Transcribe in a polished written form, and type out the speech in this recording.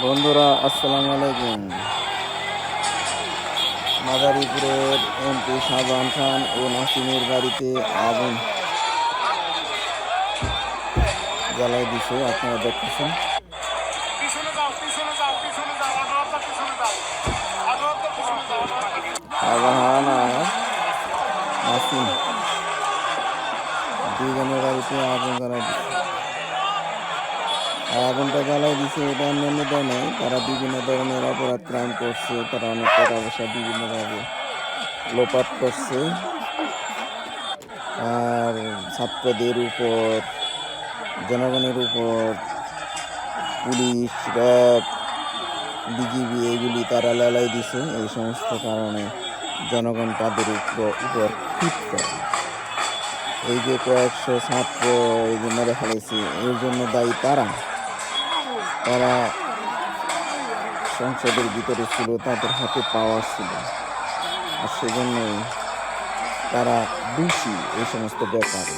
বন্ধুরা আসসালামু আলাইকুম। মাদারীপুরের এমপি শাহজাহান খান ও নাসিমের বাড়িতে আগুন জ্বালাই দিছে, আপনারা দেখতেছেন। শাহজাহান আর নাসিম দুইজনের বাড়িতে আগুন জ্বালাই দিছে। আর আগুনটা জ্বালাই দিছে এটা অন্যান্য দেয় নাই, তারা বিভিন্ন ধরনের অপরাধ ক্রাইম করছে, তারা অনেক টাকা পয়সা বিভিন্নভাবে লোপাট করছে। আর ছাত্রদের উপর, জনগণের উপর পুলিশ, র্যাব, বিজিবি এগুলি তারা লেলাই দিছে। এই সমস্ত কারণে জনগণ তাদের উপর ক্ষিপ্ত। এই যে কয়েকশো ছাত্র এই যে মেরে ফেলেছে, এর জন্য দায়ী তারা তারা সংসদের ভিতরে ছিল, তাদের হাতে পাওয়ার ছিল, আর সেজন্যই তারা দোষী এই সমস্ত ব্যাপারে।